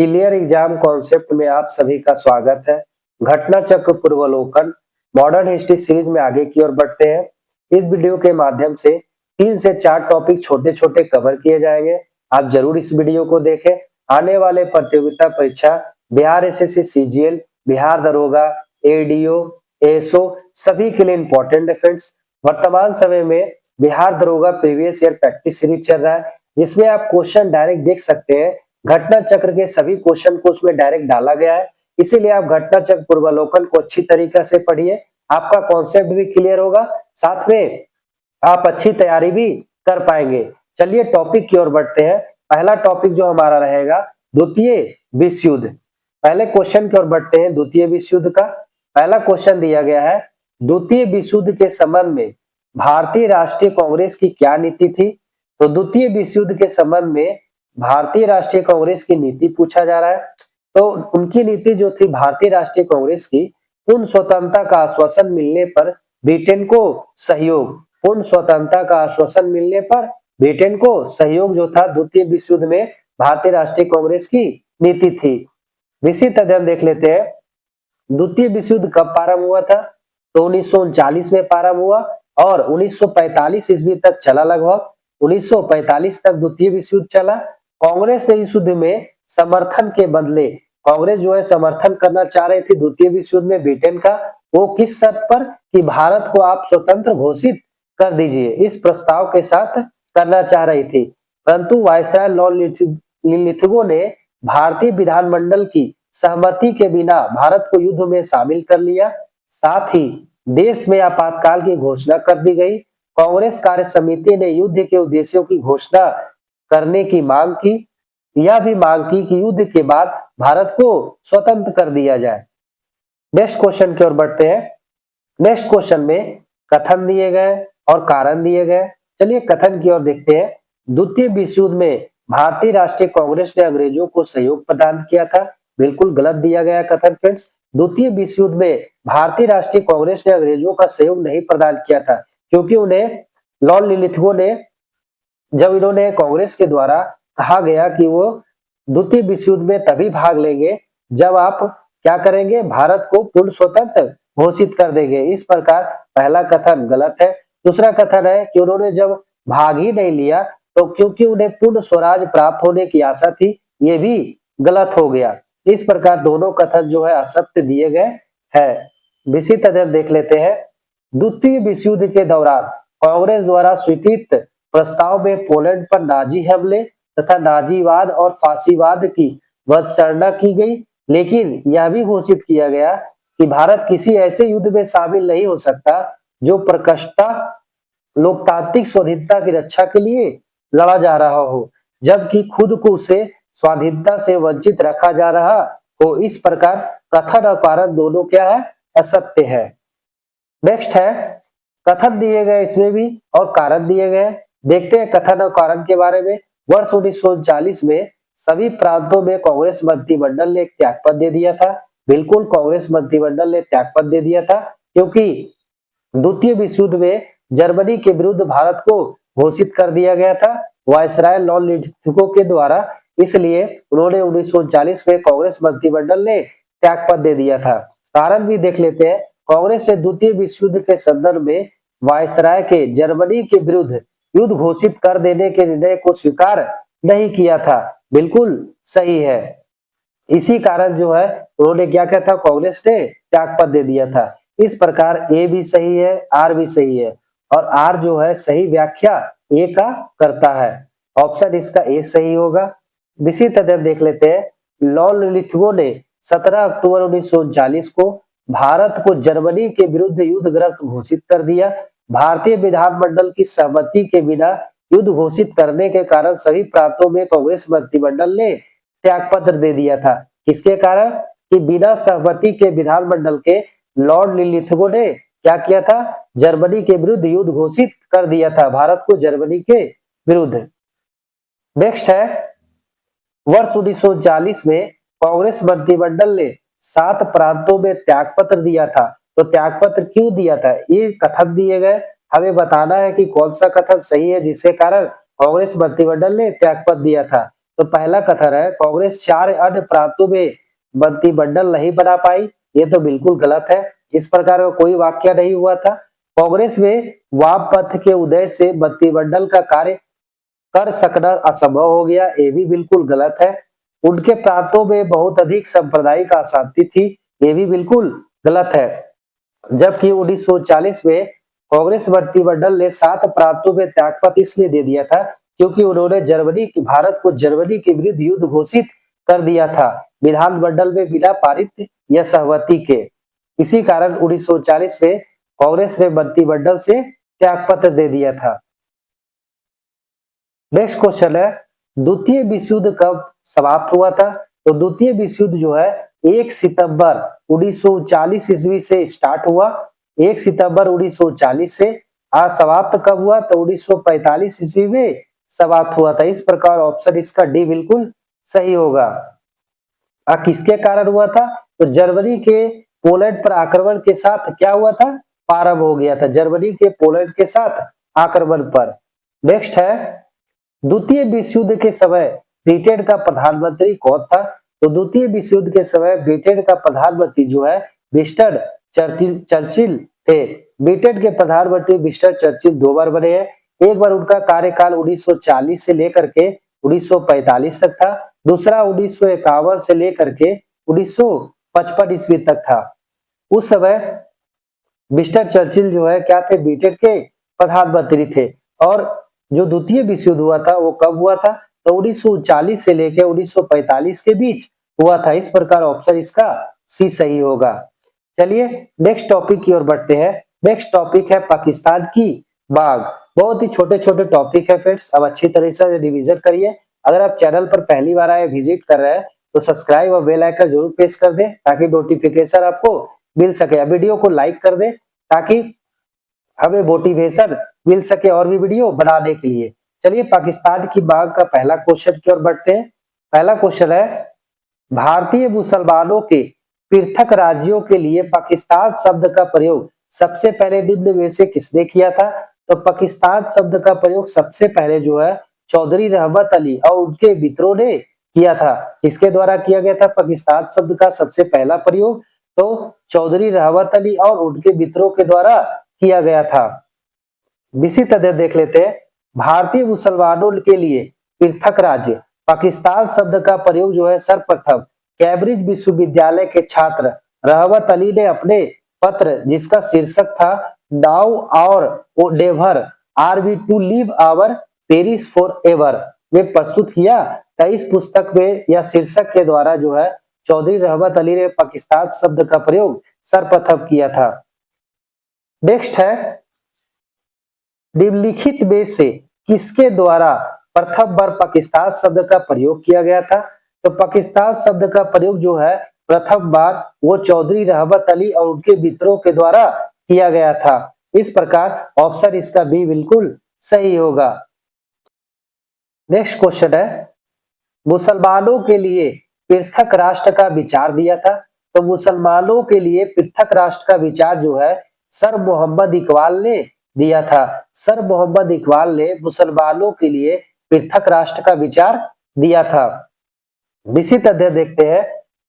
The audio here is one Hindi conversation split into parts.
क्लियर एग्जाम कॉन्सेप्ट में आप सभी का स्वागत है। घटना चक्र पूर्वावलोकन मॉडर्न हिस्ट्री सीरीज में आगे की ओर बढ़ते हैं। इस वीडियो के माध्यम से 3 से 4 टॉपिक छोटे-छोटे कवर किए जाएंगे। आप जरूर इस वीडियो को देखें। आने वाले प्रतियोगिता परीक्षा बिहार एसएससी सीजीएल, बिहार दरोगा, एडीओ, एएसओ सभी के लिए इंपॉर्टेंट है फ्रेंड्स। वर्तमान समय में बिहार दरोगा प्रीवियस ईयर प्रैक्टिस सीरीज चल रहा है, जिसमें आप क्वेश्चन डायरेक्ट देख सकते हैं। घटना चक्र के सभी क्वेश्चन को उसमें डायरेक्ट डाला गया है, इसीलिए आप घटना चक्र पूर्वावलोकन को अच्छी तरीके से पढ़िए। आपका कॉन्सेप्ट भी क्लियर होगा, साथ में आप अच्छी तैयारी भी कर पाएंगे। चलिए टॉपिक की ओर बढ़ते हैं। पहला टॉपिक जो हमारा रहेगा द्वितीय विश्व युद्ध। पहले क्वेश्चन की ओर बढ़ते हैं। द्वितीय विश्व युद्ध का पहला क्वेश्चन दिया गया है, द्वितीय विश्व युद्ध के संबंध में भारतीय राष्ट्रीय कांग्रेस की क्या नीति थी। तो द्वितीय विश्व युद्ध के संबंध में भारतीय राष्ट्रीय कांग्रेस की नीति पूछा जा रहा है। तो उनकी नीति जो थी भारतीय राष्ट्रीय कांग्रेस की, पूर्ण स्वतंत्रता का आश्वासन मिलने पर ब्रिटेन को सहयोग, पूर्ण स्वतंत्रता का आश्वासन मिलने पर ब्रिटेन को सहयोग जो था द्वितीय विश्व युद्ध में भारतीय राष्ट्रीय कांग्रेस की नीति थी। विस्तृत अध्ययन देख लेते हैं। द्वितीय विश्व युद्ध कब प्रारंभ हुआ था? तो 1939 में प्रारंभ हुआ और 1945 ईस्वी तक चला। लगभग 1945 तक द्वितीय विश्व युद्ध चला। कांग्रेस ने इस युद्ध में समर्थन के बदले, कांग्रेस जो है समर्थन करना चाह रही थी द्वितीय विश्व युद्ध में ब्रिटेन का। वो किस शर्त पर? कि भारत को आप स्वतंत्र घोषित कर दीजिए, इस प्रस्ताव के साथ करना चाह रही थी। परंतु वायसराय लॉर्ड लिथगो ने भारतीय विधानमंडल की सहमति के बिना भारत को युद्ध में शामिल कर लिया। साथ ही देश में आपातकाल की घोषणा कर दी गई। कांग्रेस कार्य समिति ने युद्ध के उद्देश्यों की घोषणा करने की मांग की। यह भी मांग की कि युद्ध के बाद भारत को स्वतंत्र कर दिया जाए। नेक्स्ट क्वेश्चन की ओर बढ़ते हैं। नेक्स्ट क्वेश्चन में कथन दिए गए और कारण दिए गए। चलिए कथन की ओर देखते हैं। द्वितीय विश्व युद्ध में भारतीय राष्ट्रीय कांग्रेस ने अंग्रेजों को सहयोग प्रदान किया था। बिल्कुल गलत दिया गया कथन फ्रेंड्स। द्वितीय विश्व युद्ध में भारतीय राष्ट्रीय कांग्रेस ने अंग्रेजों का सहयोग नहीं प्रदान किया था, क्योंकि उन्हें लॉर्ड लिथगो ने, जब इन्होंने कांग्रेस के द्वारा कहा गया कि वो द्वितीय विश्व युद्ध में तभी भाग लेंगे जब आप क्या करेंगे, भारत को पूर्ण स्वतंत्र घोषित कर देंगे। इस प्रकार पहला कथन गलत है। दूसरा कथन है कि उन्होंने जब भाग ही नहीं लिया तो क्योंकि उन्हें पूर्ण स्वराज प्राप्त होने की आशा थी, ये भी गलत हो गया। इस प्रकार दोनों कथन जो है असत्य दिए गए हैं। विस्तृत अध्ययन देख लेते हैं। द्वितीय विश्व युद्ध के दौरान कांग्रेस द्वारा स्वीकृत प्रस्ताव में पोलैंड पर नाजी हमले तथा नाजीवाद और फांसीवाद की वत्सरना की गई, लेकिन यह भी घोषित किया गया कि भारत किसी ऐसे युद्ध में शामिल नहीं हो सकता जो प्रकृष्टता लोकतांत्रिक स्वाधीनता की रक्षा के लिए लड़ा जा रहा हो, जबकि खुद को उसे स्वाधीनता से वंचित रखा जा रहा हो। इस प्रकार कथन और कारण दोनों क्या है? असत्य है। नेक्स्ट है कथन दिए गए इसमें भी और कारण दिए गए। देखते हैं कथन और कारण के बारे में। वर्ष 1939 में सभी प्रांतों में कांग्रेस मंत्रिमंडल ने एक त्यागपत्र दे दिया था। बिल्कुल कांग्रेस मंत्रिमंडल ने त्यागपत्र दे दिया था, क्योंकि द्वितीय विश्व युद्ध में जर्मनी के विरुद्ध भारत को घोषित कर दिया गया था वायसराय लॉर्ड लिथगो के द्वारा। इसलिए उन्होंने 1939 में कांग्रेस मंत्रिमंडल ने त्यागपत्र दे दिया था। कारण भी देख लेते हैं। कांग्रेस ने द्वितीय विश्व युद्ध के संदर्भ में वायसराय के जर्मनी के विरुद्ध युद्ध घोषित कर देने के निर्णय को स्वीकार नहीं किया था। बिल्कुल सही है। इसी कारण जो है उन्होंने क्या किया था, कांग्रेस ने त्यागपत्र दे दिया था। इस प्रकार ए भी सही है, आर भी सही है, और आर जो है सही व्याख्या ए का करता है। ऑप्शन इसका ए सही होगा। विस्तृत अध्ययन देख लेते हैं। लॉर्ड लिथगो ने 17 अक्टूबर 1939 को भारत को जर्मनी के विरुद्ध युद्धग्रस्त घोषित कर दिया। भारतीय विधानमंडल की सहमति के बिना युद्ध घोषित करने के कारण सभी प्रांतों में कांग्रेस मंत्रिमंडल ने त्यागपत्र दे दिया था। किसके कारण? कि बिना सहमति के विधानमंडल के लॉर्ड लिथगो ने क्या किया था, जर्मनी के विरुद्ध युद्ध घोषित कर दिया था, भारत को जर्मनी के विरुद्ध। नेक्स्ट है वर्ष 1940 में कांग्रेस मंत्रिमंडल ने 7 प्रांतों में त्यागपत्र दिया था। तो त्यागपत्र क्यों दिया था? ये कथन दिए गए, हमें बताना है कि कौन सा कथन सही है जिसके कारण कांग्रेस मंत्रिमंडल ने त्यागपत्र दिया था। तो पहला कथन है कांग्रेस 4 अन्य प्रांतों में मंत्रिमंडल नहीं बना पाई, ये तो बिल्कुल गलत है। इस प्रकार का कोई वाक्य नहीं हुआ था। कांग्रेस में वामपंथ के उदय से मंत्रिमंडल का कार्य कर सकना असंभव हो गया, ये भी बिल्कुल गलत है। उनके प्रांतों में बहुत अधिक सांप्रदायिक अशांति थी, ये भी बिल्कुल गलत है। जबकि 1940 में कांग्रेस मंत्रिमंडल ने 7 प्रांतों में त्यागपत्र इसलिए दे दिया था क्योंकि उन्होंने भारत को जर्मनी के विरुद्ध युद्ध घोषित कर दिया था विधानमंडल में बिना पारित या सहमति के। इसी कारण 1940 में कांग्रेस ने मंत्रिमंडल से त्यागपत्र दे दिया था। नेक्स्ट क्वेश्चन है द्वितीय विश्व युद्ध कब समाप्त हुआ था? तो द्वितीय विश्व युद्ध जो है 1 सितंबर 1940 ईस्वी से स्टार्ट हुआ। 1 सितंबर 1940 से समाप्त कब हुआ? तो 1945 ईस्वी में समाप्त हुआ था। इस प्रकार ऑप्शन इसका डी बिल्कुल सही होगा। किसके कारण हुआ था? तो जर्मनी के पोलैंड पर आक्रमण के साथ क्या हुआ था? प्रारंभ हो गया था जर्मनी के पोलैंड के साथ आक्रमण पर। नेक्स्ट है द्वितीय विश्व युद्ध के समय ब्रिटेन का प्रधानमंत्री कौन था? तो द्वितीय विश्व युद्ध के समय ब्रिटेन का प्रधानमंत्री जो है विंस्टन चर्चिल थे। ब्रिटेन के प्रधानमंत्री विंस्टन चर्चिल 2 बार बने हैं। एक बार उनका कार्यकाल 1940 से लेकर के 1945 तक था, दूसरा 1951 से लेकर के 1955 ईस्वी तक था। उस समय विंस्टन चर्चिल जो है क्या थे? ब्रिटेन के प्रधानमंत्री थे। और जो द्वितीय विश्व युद्ध हुआ था वो कब हुआ था? तो 1940 से लेकर 1945 के बीच हुआ था। इस प्रकार ऑप्शन इसका सी सही होगा। चलिए नेक्स्ट टॉपिक की ओर बढ़ते हैं। नेक्स्ट टॉपिक है पाकिस्तान की बाघ। बहुत ही छोटे छोटे टॉपिक है फ्रेंड्स, अब अच्छी तरह से रिवीजन करिए। अगर आप चैनल पर पहली बार आए विजिट कर रहे हैं तो सब्सक्राइब और बेल आइकन जरूर प्रेस कर दें ताकि नोटिफिकेशन आपको मिल सके। वीडियो को लाइक कर दें ताकि हमें मोटिवेशन मिल सके और भी वीडियो बनाने के लिए। चलिए पाकिस्तान की बाघ का पहला क्वेश्चन की ओर बढ़ते हैं। पहला क्वेश्चन है भारतीय मुसलमानों के पृथक राज्यों के लिए पाकिस्तान शब्द का प्रयोग सबसे पहले निम्न में से किसने किया था? तो पाकिस्तान शब्द का प्रयोग सबसे पहले जो है चौधरी रहमत अली और उनके मित्रों ने किया था। किसके द्वारा किया गया था पाकिस्तान शब्द का सबसे पहला प्रयोग? तो चौधरी रहमत अली और उनके मित्रों के द्वारा किया गया था। इसी तरह देख लेते हैं भारतीय मुसलमानों के लिए पृथक राज्य पाकिस्तान शब्द का प्रयोग जो है सर्वप्रथम कैम्ब्रिज विश्वविद्यालय के छात्र रहमत अली ने अपने पत्र जिसका शीर्षक था now or never are we to live or perish forever में प्रस्तुत किया था। इस पुस्तक में या शीर्षक के द्वारा जो है चौधरी रहमत अली ने पाकिस्तान शब्द का प्रयोग सर्वप्रथम किया था। नेक्स्ट है निम्नलिखित में से किसके द्वारा प्रथम बार पाकिस्तान शब्द का प्रयोग किया गया था? तो पाकिस्तान शब्द का प्रयोग जो है प्रथम बार वो चौधरी रहमत अली और उनके मित्रों के द्वारा किया गया था। इस प्रकार ऑप्शन इसका बी बिल्कुल सही होगा। नेक्स्ट क्वेश्चन है मुसलमानों के लिए पृथक राष्ट्र का विचार दिया था। तो मुसलमानों के लिए पृथक राष्ट्र का विचार जो है सर मोहम्मद इकबाल ने दिया था। सर मोहम्मद इकबाल ने मुसलमानों के लिए पृथक राष्ट्र का विचार दिया था। इसी तरह देखते हैं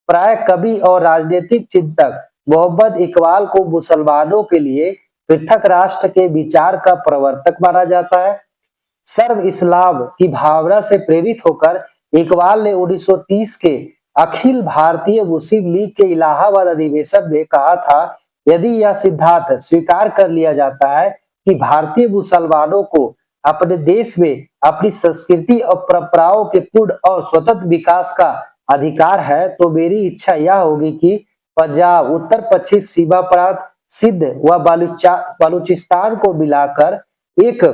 प्राय कवि और राजनीतिक चिंतक मोहम्मद इकबाल को मुसलमानों के लिए पृथक राष्ट्र के विचार का प्रवर्तक माना जाता है। सर्व इस्लाम की भावना से प्रेरित होकर इकबाल ने 1930 के अखिल भारतीय मुस्लिम लीग के इलाहाबाद अधिवेशन में कहा था यदि यह सिद्धांत स्वीकार कर लिया जाता है कि भारतीय मुसलमानों को अपने देश में अपनी संस्कृति और परंपराओं के पूर्ण और स्वतंत्र विकास का अधिकार है तो मेरी इच्छा यह होगी कि पंजाब उत्तर पश्चिम सीमा प्रांत सिंध व बलूचिस्तान को मिलाकर एक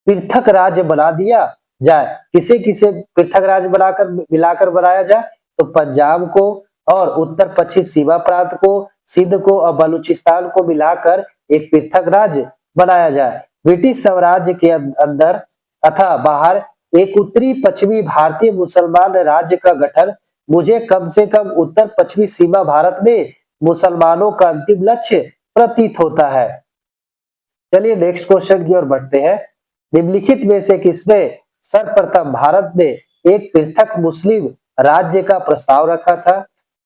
पृथक राज्य बना दिया जाए। किसे किसे पृथक राज्य बनाकर मिलाकर बनाया जाए? तो पंजाब को और उत्तर पश्चिम सीमा प्रांत को, सिंध को और बलूचिस्तान को मिलाकर एक पृथक राज्य बनाया जाए। ब्रिटिश साम्राज्य के अंदर तथा बाहर एक उत्तरी पश्चिमी भारतीय मुसलमान राज्य का गठन मुझे कम से कम उत्तर पश्चिमी सीमा भारत में मुसलमानों का अंतिम लक्ष्य प्रतीत होता है। चलिए नेक्स्ट क्वेश्चन की ओर बढ़ते हैं। निम्नलिखित में से किसने सर्वप्रथम भारत में एक पृथक मुस्लिम राज्य का प्रस्ताव रखा था।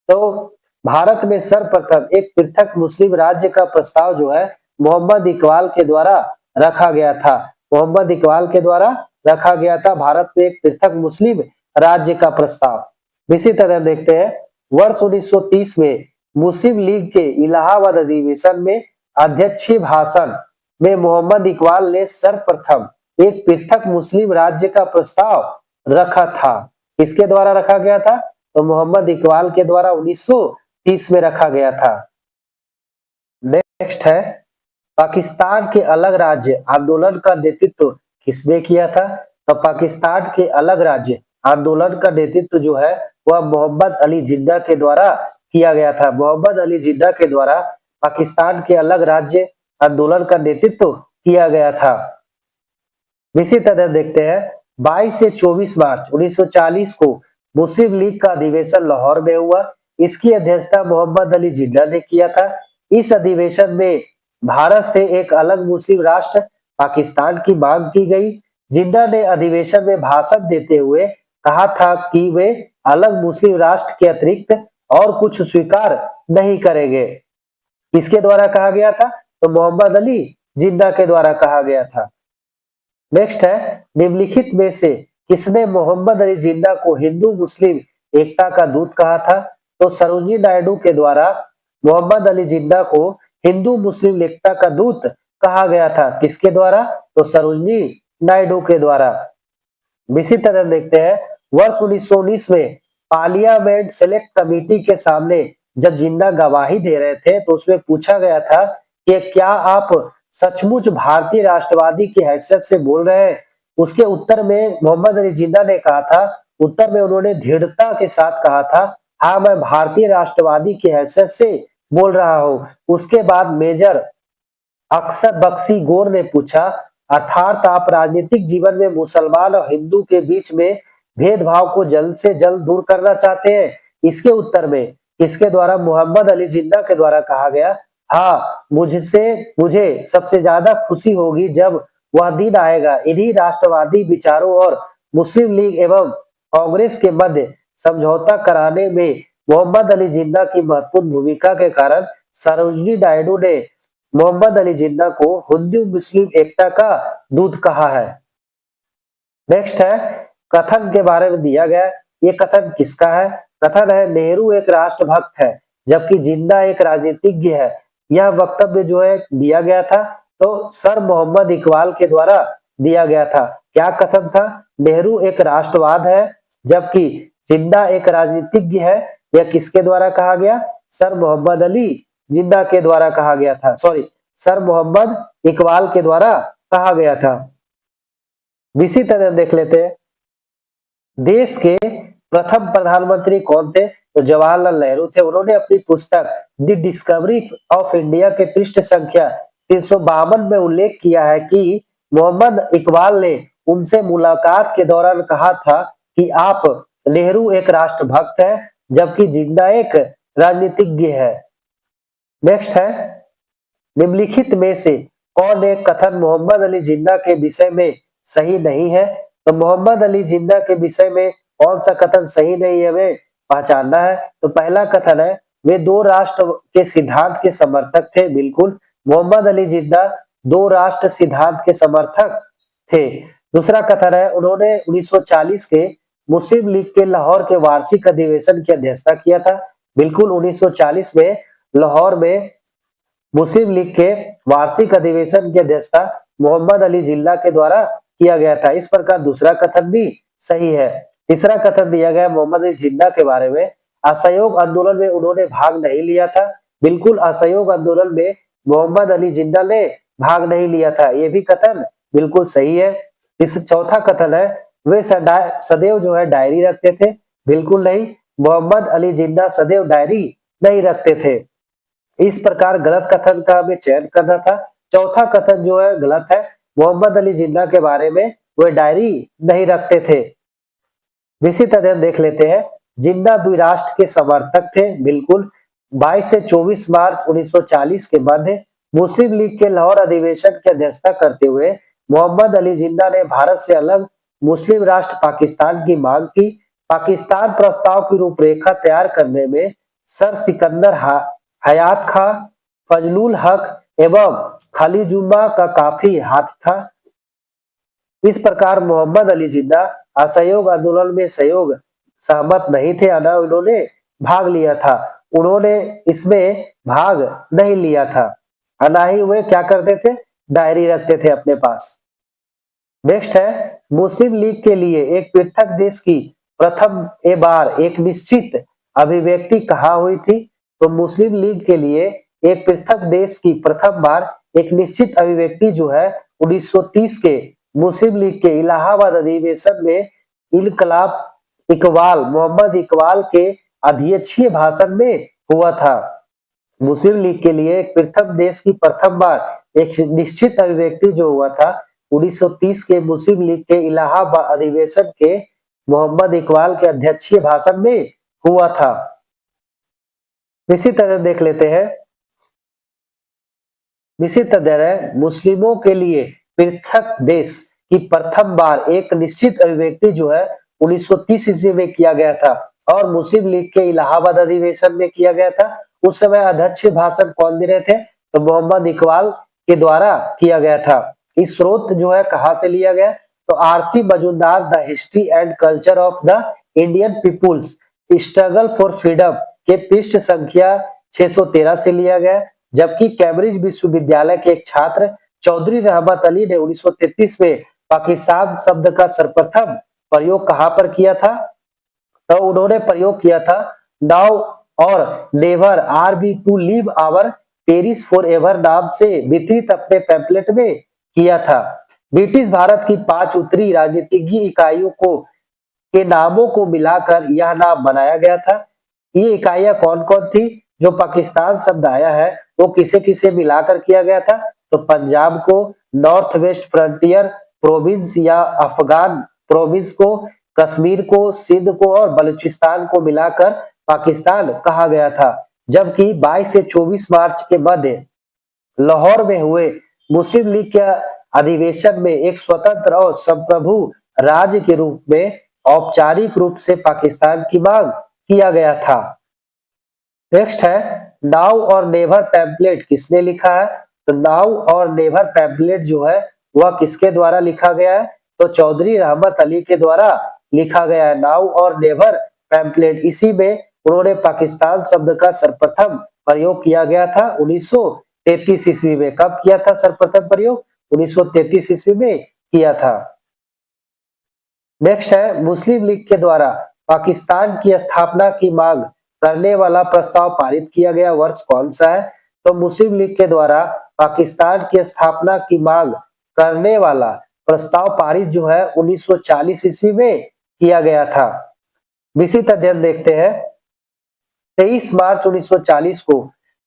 तो भारत में सर्वप्रथम एक पृथक मुस्लिम राज्य का प्रस्ताव जो है मोहम्मद इकबाल के द्वारा रखा गया था। मोहम्मद इकबाल के द्वारा रखा गया था भारत में एक पृथक मुस्लिम राज्य का प्रस्ताव। इसी तरह देखते हैं वर्ष 1930 में मुस्लिम लीग के इलाहाबाद अधिवेशन में अध्यक्षीय भाषण में मोहम्मद इकबाल ने सर्वप्रथम एक पृथक मुस्लिम राज्य का प्रस्ताव रखा था। किसके द्वारा रखा गया था? तो मोहम्मद इकबाल के द्वारा 1930 में रखा गया था। नेक्स्ट है पाकिस्तान के अलग राज्य आंदोलन का नेतृत्व किसने किया था? तो पाकिस्तान के अलग राज्य आंदोलन का नेतृत्व जो है वह मोहम्मद अली जिन्ना के द्वारा किया गया था। मोहम्मद अली जिन्ना के द्वारा पाकिस्तान के अलग राज्य आंदोलन का नेतृत्व किया गया था। इसी तरह देखते हैं 22 से 24 मार्च 1940 को मुस्लिम लीग का अधिवेशन लाहौर में हुआ। इसकी अध्यक्षता मोहम्मद अली जिन्ना ने किया था। इस अधिवेशन में भारत से एक अलग मुस्लिम राष्ट्र पाकिस्तान की मांग की गई। जिन्ना ने अधिवेशन में भाषण देते हुए कहा था कि वे अलग मुस्लिम राष्ट्र के अतिरिक्त और कुछ स्वीकार नहीं करेंगे। किसके द्वारा कहा गया था? तो मोहम्मद अली जिन्ना के द्वारा कहा गया था। नेक्स्ट है निम्नलिखित में से किसने मोहम्मद अली जिन्ना को हिंदू मुस्लिम एकता का दूत कहा था? तो सरोजिनी नायडू के द्वारा मोहम्मद अली जिन्ना को हिंदू मुस्लिम एकता का दूत कहा गया था। किसके द्वारा? तो सरोजिनी नायडू के द्वारा। इसी तरह देखते हैं वर्ष 1919 में पार्लियामेंट सेलेक्ट कमेटी के सामने जब जिन्ना गवाही दे रहे थे तो उसमें पूछा गया था कि क्या आप सचमुच भारतीय राष्ट्रवादी की हैसियत से बोल रहे हैं? उसके उत्तर में मोहम्मद अली जिन्ना ने कहा था, उत्तर में उन्होंने दृढ़ता के साथ कहा था, हाँ मैं भारतीय राष्ट्रवादी की हैसियत से बोल रहा हूँ। उसके बाद मेजर अक्सर बख्शी गौर ने पूछा, अर्थात आप राजनीतिक जीवन में मुसलमान और हिंदू के बीच में भेदभाव को जल्द से जल्द दूर करना चाहते हैं? इसके उत्तर में किसके द्वारा? मोहम्मद अली जिन्ना के द्वारा कहा गया, हाँ मुझे सबसे ज्यादा खुशी होगी जब वह दिन आएगा इन्हीं राष्ट्रवादी विचारों और मुस्लिम लीग एवं कांग्रेस के मध्य समझौता कराने में मोहम्मद अली जिन्ना की महत्वपूर्ण भूमिका के कारण सरोजिनी नायडू ने मोहम्मद अली जिन्ना को हिंदू मुस्लिम एकता का दूत कहा है। नेक्स्ट है कथन के बारे में दिया गया। ये कथन किसका है? कथन है नेहरू एक राष्ट्रभक्त है जबकि जिन्ना एक राजनीतिज्ञ है। यह वक्तव्य जो है दिया गया था तो सर मोहम्मद इकबाल के द्वारा दिया गया था। क्या कथन था? नेहरू एक राष्ट्रवाद है जबकि जिन्ना एक राजनीतिज्ञ है। यह किसके द्वारा कहा गया? सर मोहम्मद अली जिन्ना के द्वारा कहा गया था, सर मोहम्मद इकबाल के द्वारा कहा गया था। इसी तरह देख लेते हैं देश के प्रथम प्रधानमंत्री कौन थे? तो जवाहरलाल नेहरू थे। उन्होंने अपनी पुस्तक द डिस्कवरी ऑफ इंडिया के पृष्ठ संख्या 352 में उल्लेख किया है कि मोहम्मद इकबाल ने उनसे मुलाकात के दौरान कहा था कि आप नेहरू एक राष्ट्रभक्त है जबकि जिन्ना एक राजनीतिज्ञ है। नेक्स्ट है निम्नलिखित में से कौन एक कथन मोहम्मद अली जिन्ना के विषय में सही नहीं है? तो मोहम्मद अली जिन्ना के विषय में कौन सा कथन सही नहीं है हमें पहचानना है। तो पहला कथन है वे दो राष्ट्र के सिद्धांत के समर्थक थे। बिल्कुल, मोहम्मद अली जिन्ना दो राष्ट्र सिद्धांत के समर्थक थे। दूसरा कथन है उन्होंने 1940 के मुस्लिम लीग के लाहौर के वार्षिक अधिवेशन की अध्यक्षता किया था। बिल्कुल 1940 में लाहौर में मुस्लिम लीग के वार्षिक अधिवेशन की अध्यक्षता मोहम्मद अली जिन्ना के द्वारा किया गया था। इस प्रकार दूसरा कथन भी सही है। तीसरा कथन दिया गया मोहम्मद अली जिन्ना के बारे में, असहयोग आंदोलन में उन्होंने भाग नहीं लिया था। बिल्कुल असहयोग आंदोलन में मोहम्मद अली जिन्ना ने भाग नहीं लिया था। ये भी कथन बिल्कुल सही है। इस चौथा कथन है वे सदैव जो है डायरी रखते थे। बिल्कुल नहीं, मोहम्मद अली जिन्ना सदैव डायरी नहीं रखते थे। इस प्रकार गलत कथन का हमें चयन करना था। चौथा कथन जो है गलत है, मोहम्मद अली जिन्ना के बारे में वे डायरी नहीं रखते थे। इसी तरह देख लेते हैं जिन्ना द्विराष्ट्र के समर्थक थे। बिल्कुल 22 से 24 मार्च 1940 के मध्य मुस्लिम लीग के लाहौर अधिवेशन की अध्यक्षता करते हुए मोहम्मद अली जिन्ना ने भारत से अलग मुस्लिम राष्ट्र पाकिस्तान की मांग की। पाकिस्तान प्रस्ताव की रूपरेखा तैयार करने में सर सिकंदर हयात खां, फजलुल हक एवं खलीजुम्मा का काफी हाथ था। इस प्रकार मोहम्मद अली जिन्ना असहयोग आंदोलन में सहमत नहीं थे, ना उन्होंने भाग लिया था, उन्होंने इसमें भाग नहीं लिया था, ना ही वे क्या करते थे, डायरी रखते थे अपने पास। नेक्स्ट है, मुस्लिम लीग के लिए एक पृथक देश की प्रथम बार एक निश्चित अभिव्यक्ति कहाँ हुई थी? तो मुस्लिम लीग के लिए एक पृथक देश की प्रथम बार एक निश्चित अभिव्यक्ति जो है 1930 के मुस्लिम लीग के इलाहाबाद अधिवेशन में मोहम्मद इकबाल के अध्यक्षीय भाषण में हुआ था। मुस्लिम लीग के लिए एक पृथक देश की प्रथम बार एक निश्चित अभिव्यक्ति जो हुआ था 1930 के मुस्लिम लीग के इलाहाबाद अधिवेशन के मोहम्मद इकबाल के अध्यक्षीय भाषण में हुआ था। इसी तरह देख लेते हैं, इसी तरह मुस्लिमों के लिए पृथक देश की प्रथम बार एक निश्चित अभिव्यक्ति जो है 1930 ईस्वी में किया गया था और मुस्लिम लीग के इलाहाबाद अधिवेशन में किया गया था। उस समय अध्यक्ष भाषण कौन दे रहे थे? तो मोहम्मद इकबाल के द्वारा किया गया था। इस स्रोत जो है कहां से लिया गया? तो R C Majumdar the history and culture of the Indian people's struggle for freedom के पृष्ठ संख्या 613 से लिया गया। जबकि कैम्ब्रिज विश्वविद्यालय के एक छात्र चौधरी रहमत अली ने 1933 में पाकिस्तान शब्द का सर्वप्रथम प्रयोग कहां पर किया था? तो उन्होंने प्रयोग किया था now or never are we to live or perish forever नाम से वितरित अपने पैम्पलेट में किया था। ब्रिटिश भारत की 5 उत्तरी राजनीतिक इकाइयों के नामों को मिलाकर यह नाम बनाया गया था। ये इकाइयां कौन कौन थी? जो पाकिस्तान शब्द आया है वो किसे किसे मिलाकर किया गया था? तो पंजाब को, नॉर्थ वेस्ट फ्रंटियर प्रोविंस या अफगान प्रोविंस को, कश्मीर को, सिंध को और बलूचिस्तान को मिलाकर पाकिस्तान कहा गया था। जबकि 22 से 24 मार्च के मध्य लाहौर में हुए मुस्लिम लीग के अधिवेशन में एक स्वतंत्र और संप्रभु राज्य के रूप में औपचारिक रूप से पाकिस्तान की मांग किया गया था। नेक्स्ट है, नाउ और नेवर पैम्पलेट किसने लिखा है? तो नाउ और नेवर पैम्पलेट जो है वह किसके द्वारा लिखा गया है? तो चौधरी रहमत अली के द्वारा लिखा गया है नाउ और नेवर पैम्पलेट। इसी में उन्होंने पाकिस्तान शब्द का सर्वप्रथम प्रयोग किया गया था 1933 ईस्वी में। कब किया था सर्वप्रथम प्रयोग? 1933 ईस्वी में किया था। नेक्स्ट है, मुस्लिम लीग के द्वारा पाकिस्तान की स्थापना की मांग करने वाला प्रस्ताव पारित किया गया वर्ष कौन सा है? तो मुस्लिम लीग के द्वारा पाकिस्तान की स्थापना की मांग करने वाला प्रस्ताव पारित जो है 1940 ईस्वी में किया गया था। विशिष्ट अध्ययन देखते हैं। 23 मार्च 1940 को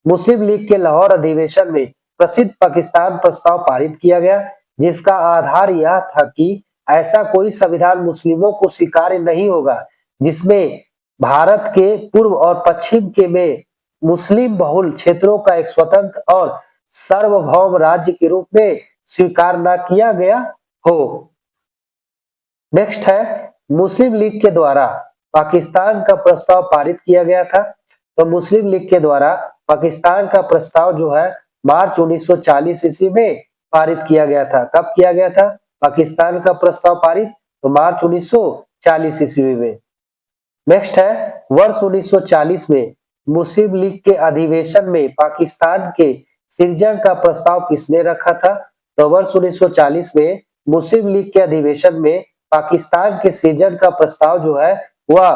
मुस्लिम लीग के लाहौर अधिवेशन में प्रसिद्ध पाकिस्तान प्रस्ताव पारित किया गया, जिसका आधार यह था कि ऐसा कोई संविधान मुस्लिमों को स्वीकार्य नहीं होगा जिसमें भारत के पूर्व और पश्चिम के में मुस्लिम बहुल क्षेत्रों का एक स्वतंत्र और सार्वभौम राज्य के रूप में स्वीकार न किया गया हो। नेक्स्ट है, मुस्लिम लीग के द्वारा पाकिस्तान का प्रस्ताव पारित किया गया था। तो मुस्लिम लीग के द्वारा पाकिस्तान का प्रस्ताव जो है मार्च 1940 ईस्वी में पारित किया गया था। कब किया गया था पाकिस्तान का प्रस्ताव पारित? तो मार्च 1940 ईस्वी में। नेक्स्ट है, वर्ष 1940 में मुस्लिम लीग के अधिवेशन में पाकिस्तान के सृजन का प्रस्ताव किसने रखा था? तो वर्ष 1940 में मुस्लिम लीग के अधिवेशन में पाकिस्तान के सृजन का प्रस्ताव जो है वह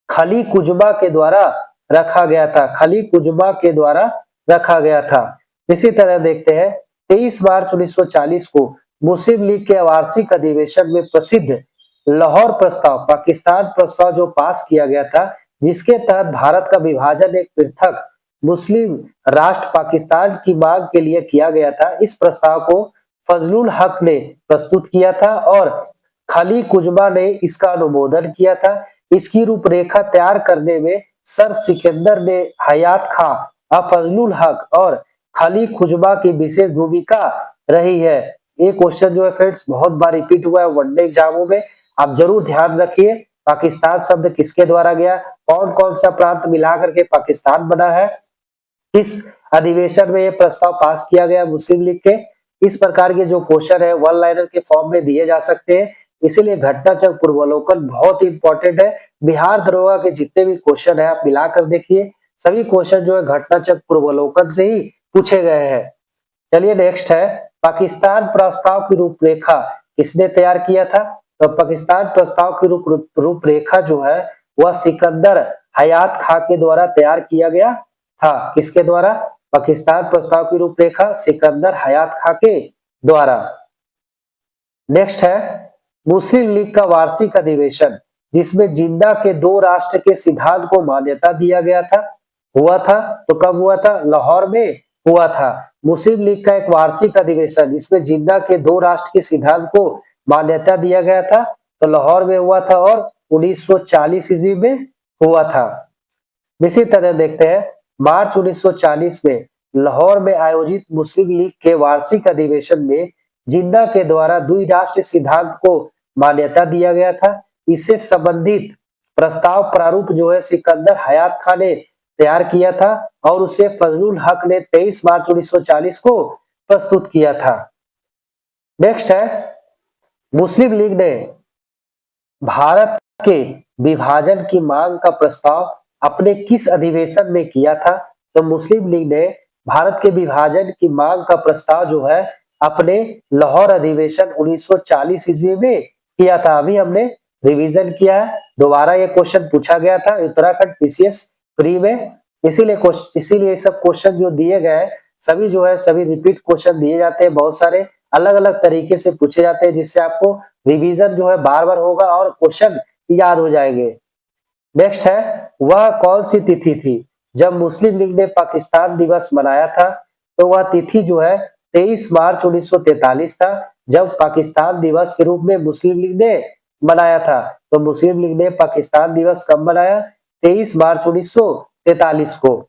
खली कुजमा के द्वारा रखा गया था। खली कुजमा के द्वारा रखा गया था। इसी तरह देखते हैं, 23 मार्च 1940 को मुस्लिम लीग के वार्षिक अधिवेशन में प्रसिद्ध लाहौर प्रस्ताव, पाकिस्तान प्रस्ताव जो पास किया गया था, जिसके तहत भारत का विभाजन एक पृथक मुस्लिम राष्ट्र पाकिस्तान की मांग के लिए किया गया था। इस प्रस्ताव को फजलुल हक ने प्रस्तुत किया था और खली कुजमा ने इसका अनुमोदन किया था। इसकी रूपरेखा तैयार करने में सर सिकंदर ने हयात खां, फजलुल हक और खली कुजमा की विशेष भूमिका रही है। ये क्वेश्चन जो है फ्रेंड्स बहुत बार रिपीट हुआ है वनडे एग्जामों में, आप जरूर ध्यान रखिए। पाकिस्तान शब्द किसके द्वारा गया, कौन कौन सा प्रांत मिला करके पाकिस्तान बना है, किस अधिवेशन में ये प्रस्ताव पास किया गया मुस्लिम लीग के। इस प्रकार के जो क्वेश्चन है वन लाइनर के फॉर्म में दिए जा सकते हैं, इसीलिए घटनाचक्र पूर्वावलोकन बहुत ही इंपॉर्टेंट है। बिहार दरोगा के जितने भी क्वेश्चन है आप मिलाकर देखिए, सभी क्वेश्चन जो है घटनाचक्र पूर्वावलोकन से ही पूछे गए हैं। चलिए नेक्स्ट है, पाकिस्तान प्रस्ताव की रूपरेखा किसने तैयार किया था। तो पाकिस्तान प्रस्ताव की रूपरेखा जो है वह सिकंदर हयात खां के द्वारा तैयार किया गया था। किसके द्वारा, पाकिस्तान प्रस्ताव की रूपरेखा सिकंदर हयात खां के द्वारा। नेक्स्ट है, मुस्लिम लीग का वार्षिक अधिवेशन जिसमें जिन्ना के दो राष्ट्र के सिद्धांत को मान्यता दिया गया था, हुआ था। तो कब हुआ था, लाहौर में हुआ था। मुस्लिम लीग का एक वार्षिक अधिवेशन जिसमें जिन्ना के दो राष्ट्र के सिद्धांत को मान्यता दिया गया था, तो लाहौर में हुआ था और 1940 ईस्वी में हुआ था। इसी तरह देखते हैं, मार्च 1940 में लाहौर में आयोजित मुस्लिम लीग के वार्षिक अधिवेशन में जिन्ना के द्वारा द्विराष्ट्र सिद्धांत को मान्यता दिया गया था। इससे संबंधित प्रस्ताव प्रारूप जो है सिकंदर हयात खां ने तैयार किया था और उसे फजलुल हक ने 23 मार्च 1940 को प्रस्तुत किया था। नेक्स्ट है, मुस्लिम लीग ने भारत के विभाजन की मांग का प्रस्ताव अपने किस अधिवेशन में किया था। तो मुस्लिम लीग ने भारत के विभाजन की मांग का प्रस्ताव जो है अपने लाहौर अधिवेशन 1940 ईस्वी में किया था। अभी हमने रिवीजन किया है, दोबारा ये क्वेश्चन पूछा गया था उत्तराखंड पीसीएस प्री में, इसीलिए सब क्वेश्चन जो दिए गए सभी जो है सभी रिपीट क्वेश्चन दिए जाते हैं, बहुत सारे अलग अलग तरीके से पूछे जाते हैं, जिससे आपको रिवीजन जो है बार बार होगा और क्वेश्चन याद हो जाएंगे। नेक्स्ट है, वह कौन सी तिथि थी जब मुस्लिम लीग ने पाकिस्तान दिवस मनाया था। तो वह तिथि जो है 23 मार्च 1943 था, जब पाकिस्तान दिवस के रूप में मुस्लिम लीग ने मनाया था। तो मुस्लिम लीग ने पाकिस्तान दिवस कब मनाया, 23 मार्च 1943 को।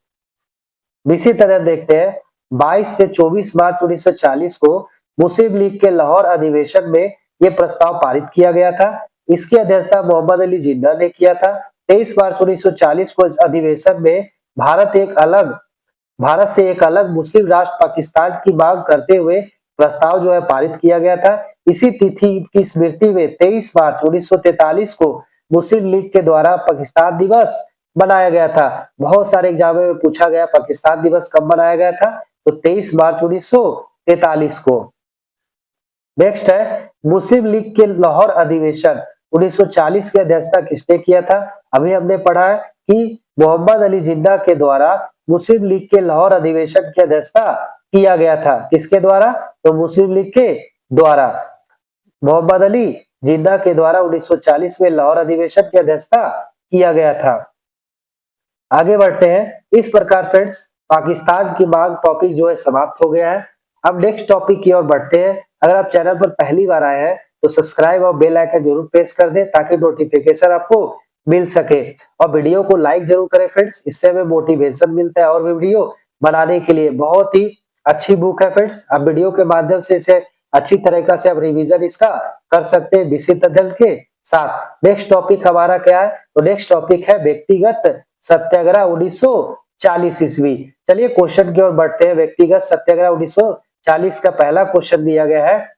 इसी तरह देखते हैं, 22 से 24 मार्च 1940 को मुस्लिम लीग के लाहौर अधिवेशन में यह प्रस्ताव पारित किया गया था। इसकी अध्यक्षता मोहम्मद अली जिन्ना ने किया था। 23 मार्च 1940 को इस अधिवेशन में भारत से एक अलग मुस्लिम राष्ट्र पाकिस्तान की मांग करते हुए प्रस्ताव जो है पारित किया गया था। इसी तिथि की स्मृति में 23 मार्च 1943 को मुस्लिम लीग के द्वारा पाकिस्तान दिवस मनाया गया था। बहुत सारे एग्जाम में पूछा गया पाकिस्तान दिवस कब मनाया गया था, तो 23 मार्च 1943 को। नेक्स्ट है, मुस्लिम लीग के लाहौर अधिवेशन 1940 की अध्यक्षता किसने किया था। अभी हमने पढ़ा है कि मोहम्मद अली जिन्ना के द्वारा मुस्लिम लीग के लाहौर अधिवेशन की अध्यक्षता किया गया था। किसके द्वारा, तो मुस्लिम लीग के द्वारा मोहम्मद अली जिन्ना के द्वारा 1940 में लाहौर अधिवेशन की अध्यक्षता किया गया था। आगे बढ़ते हैं। इस प्रकार फ्रेंड्स पाकिस्तान की मांग टॉपिक जो है समाप्त हो गया है। अब नेक्स्ट टॉपिक की ओर बढ़ते हैं। अगर आप चैनल पर पहली बार आए हैं तो सब्सक्राइब और बेल आइकन जरूर प्रेस कर दें ताकि नोटिफिकेशन आपको मिल सके, और वीडियो को लाइक जरूर करें फ्रेंड्स, इससे हमें मोटिवेशन मिलता है और वीडियो बनाने के लिए। बहुत ही अच्छी बुक है फ्रेंड्स, आप वीडियो के माध्यम से इसे अच्छी तरीका से आप रिवीजन इसका कर सकते हैं विस्तृत अध्ययन के साथ। नेक्स्ट टॉपिक हमारा क्या है, तो नेक्स्ट टॉपिक है व्यक्तिगत सत्याग्रह 1940 ईस्वी। चलिए क्वेश्चन की ओर बढ़ते हैं। व्यक्तिगत सत्याग्रह 1940 का पहला क्वेश्चन दिया गया है,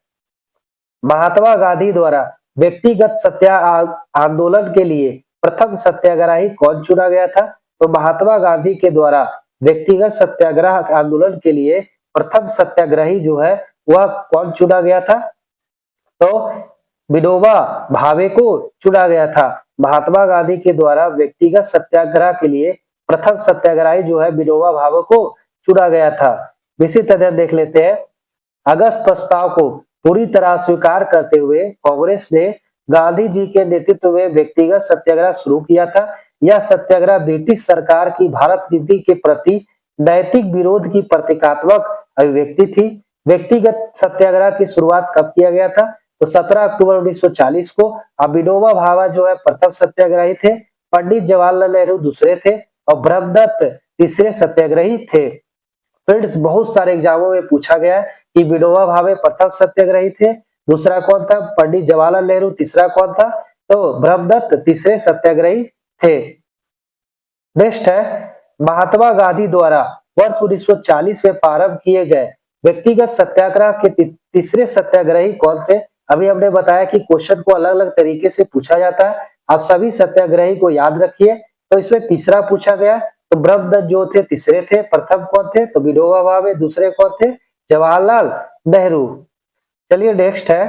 महात्मा गांधी द्वारा व्यक्तिगत सत्याग्रह आंदोलन के लिए प्रथम सत्याग्रही कौन चुना गया था। तो महात्मा गांधी के द्वारा व्यक्तिगत सत्याग्रह आंदोलन के लिए प्रथम सत्याग्रही जो है वह कौन चुना गया था, तो विनोबा भावे को चुना गया था। महात्मा गांधी के द्वारा व्यक्तिगत सत्याग्रह के लिए प्रथम सत्याग्रही जो है विनोबा भावे को चुना गया था। इसी तरह देख लेते हैं, अगस्त प्रस्ताव को पूरी तरह स्वीकार करते हुए कांग्रेस ने गांधी जी के नेतृत्व में व्यक्तिगत सत्याग्रह शुरू किया था। यह सत्याग्रह ब्रिटिश सरकार की भारत नीति के प्रति नैतिक विरोध की प्रतीकात्मक अभिव्यक्ति थी। व्यक्तिगत सत्याग्रह की शुरुआत कब किया गया था, तो 17 अक्टूबर 1940 को। अब विनोबा भावे जो है प्रथम सत्याग्रही थे, पंडित जवाहरलाल नेहरू दूसरे थे और ब्रह्मदत्त तीसरे सत्याग्रही थे। फ्रेंड्स बहुत सारे एग्जामों में पूछा गया है कि विनोबा भावे प्रथम सत्याग्रही थे, दूसरा कौन था, पंडित जवाहरलाल नेहरू, तीसरा कौन था, तो ब्रह्मदत्त तीसरे सत्याग्रही थे। नेक्स्ट है महात्मा गांधी द्वारा वर्ष 1940 में प्रारंभ किए गए व्यक्तिगत सत्याग्रह के तीसरे सत्याग्रही कौन थे। अभी हमने बताया कि क्वेश्चन को अलग अलग तरीके से पूछा जाता है, आप सभी सत्याग्रही को याद रखिए। तो इसमें तीसरा पूछा गया, तो ब्रह्मदत्त जो थे तीसरे थे, प्रथम कौन थे, तो विनोबा भावे, दूसरे कौन थे, जवाहरलाल नेहरू। चलिए नेक्स्ट है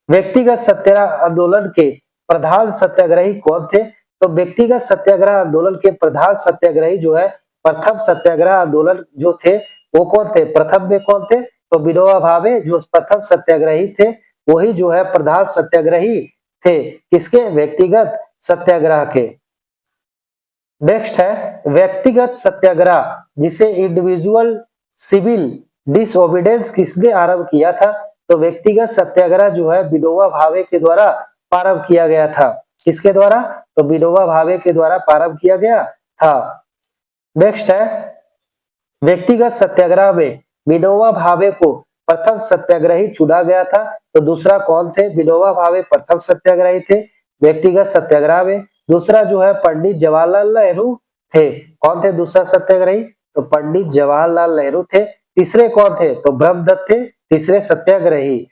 व्यक्तिगत सत्याग्रह आंदोलन के प्रधान सत्याग्रही कौन थे। तो व्यक्तिगत सत्याग्रह आंदोलन के प्रधान सत्याग्रही जो है प्रथम सत्याग्रह आंदोलन जो थे वो कौन थे, प्रथम में कौन थे, तो विनोबा भावे जो प्रथम सत्याग्रही थे वही जो है प्रधान सत्याग्रही थे, किसके, व्यक्तिगत सत्याग्रह के। नेक्स्ट है व्यक्तिगत सत्याग्रह जिसे इंडिविजुअल सिविल डिसओबीडियंस किसने आरंभ किया था। तो व्यक्तिगत सत्याग्रह जो है विनोबा भावे के द्वारा प्रारंभ किया गया था, किसके द्वारा, तो विनोबा भावे के द्वारा प्रारंभ किया गया था। नेक्स्ट है व्यक्तिगत सत्याग्रह में विनोबा भावे को प्रथम सत्याग्रही चुना गया था, तो दूसरा कौन थे, विनोबा भावे प्रथम सत्याग्रही थे व्यक्तिगत सत्याग्रह में। दूसरा जो है पंडित जवाहरलाल नेहरू थे, कौन थे दूसरा सत्याग्रही, तो पंडित जवाहरलाल नेहरू थे। तीसरे कौन थे, तो ब्रह्मदत्त थे तीसरे सत्याग्रही।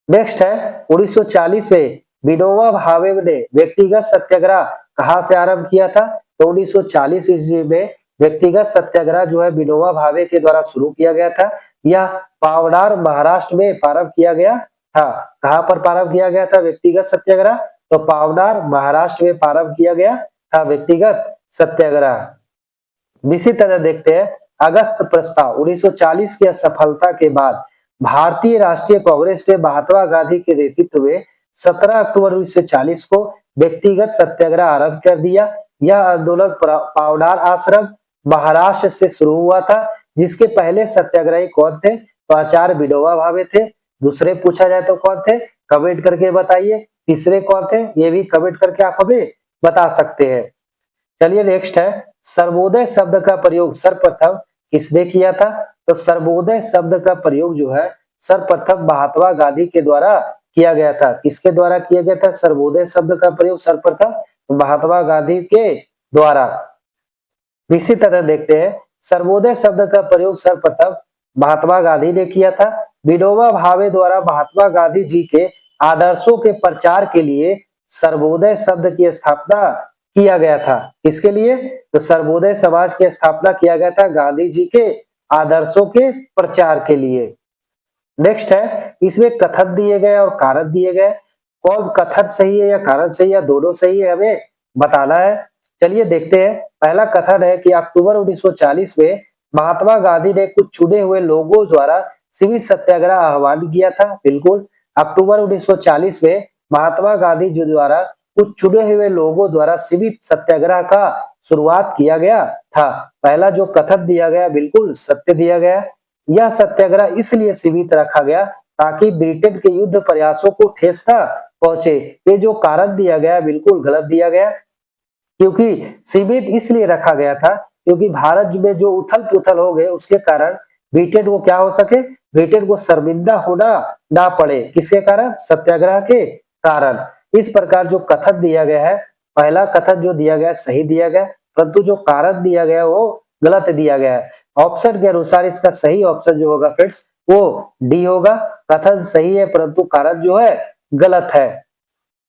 नेक्स्ट है 1940 में विनोबा भावे ने व्यक्तिगत सत्याग्रह कहां से आरंभ किया था, तो 1940 ईस्वी में व्यक्तिगत सत्याग्रह जो है विनोबा भावे के द्वारा शुरू किया गया था। यह पावनार महाराष्ट्र में प्रारंभ किया गया था। कहां पर प्रारंभ किया गया था व्यक्तिगत सत्याग्रह, तो पावनार महाराष्ट्र में प्रारंभ किया गया था व्यक्तिगत सत्याग्रह। इसी तरह देखते हैं अगस्त प्रस्ताव 1940 की असफलता के बाद भारतीय राष्ट्रीय कांग्रेस ने महात्मा गांधी के नेतृत्व में 17 अक्टूबर 1940 को व्यक्तिगत सत्याग्रह आरंभ कर दिया। यह आंदोलन पावनार आश्रम महाराष्ट्र से शुरू हुआ था, जिसके पहले सत्याग्रही कौन थे, तो आचार्य विनोबा भावे थे। दूसरे पूछा जाए तो कौन थे, कमेंट करके बताइए। तीसरे कौन थे, ये भी कमेंट करके आप हमें बता सकते हैं। चलिए नेक्स्ट है सर्वोदय शब्द का प्रयोग सर्वप्रथम किसने किया था, तो सर्वोदय शब्द का प्रयोग जो है सर्वप्रथम महात्मा गांधी के द्वारा किया गया था। किसके द्वारा किया गया था, सर्वोदय शब्द का प्रयोग सर्वप्रथम महात्मा गांधी के द्वारा। इसी तरह देखते हैं सर्वोदय शब्द का प्रयोग सर्वप्रथम महात्मा गांधी ने किया था। विनोबा भावे द्वारा महात्मा गांधी जी के आदर्शों के प्रचार के लिए सर्वोदय शब्द की स्थापना किया गया था। किसके लिए, तो सर्वोदय समाज की स्थापना किया गया था गांधी जी के आदर्शों के प्रचार के लिए। नेक्स्ट है इसमें कथन दिए गए और कारण दिए गए, कौन कथन सही है या कारण सही है, दोनों सही है, हमें बताना है। चलिए देखते हैं। पहला कथन है कि अक्टूबर 1940 में महात्मा गांधी ने कुछ चुने हुए लोगों द्वारा सिविल सत्याग्रह आह्वान किया था। बिल्कुल, अक्टूबर 1940 में महात्मा गांधी जी द्वारा कुछ चुने हुए लोगों द्वारा सिविल सत्याग्रह का शुरुआत किया गया था। पहला जो कथन दिया गया बिल्कुल सत्य दिया गया। यह सत्याग्रह इसलिए सीमित रखा गया ताकि ब्रिटेन के युद्ध प्रयासों को ठेस न पहुंचे। ये जो कारण दिया गया बिल्कुल गलत दिया गया, क्योंकि सीमित इसलिए रखा गया था क्योंकि भारत में जो उथल पुथल हो गए उसके कारण ब्रिटेन को क्या हो सके, ब्रिटेन को शर्मिंदा होना ना पड़े। किसके कारण, सत्याग्रह के कारण। इस प्रकार जो कथन दिया गया है, पहला कथन जो दिया गया सही दिया गया, परंतु जो कारण दिया गया वो गलत दिया गया है। ऑप्शन के अनुसार इसका सही ऑप्शन जो होगा फ्रेंड्स वो डी होगा। कथन सही है परंतु कारण जो है गलत है।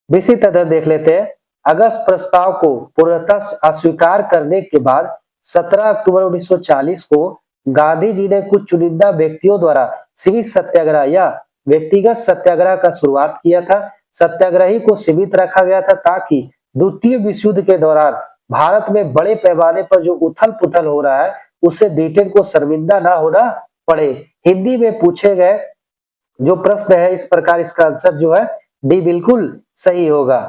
इसी तरह देख लेते हैं अगस्त प्रस्ताव को पूर्णतः अस्वीकार करने के बाद 17 अक्टूबर 1940 को गांधी जी ने कुछ चुनिंदा व्यक्तियों द्वारा सिविल सत्याग्रह या व्यक्तिगत सत्याग्रह का शुरुआत किया था। सत्याग्रही को सीमित रखा गया था ताकि द्वितीय विश्व युद्ध के दौरान भारत में बड़े पैमाने पर जो उथल पुथल हो रहा है उससे ब्रिटेन को शर्मिंदा ना होना पड़े। हिंदी में पूछे गए जो प्रश्न है इस प्रकार इसका आंसर जो है डी बिल्कुल सही होगा।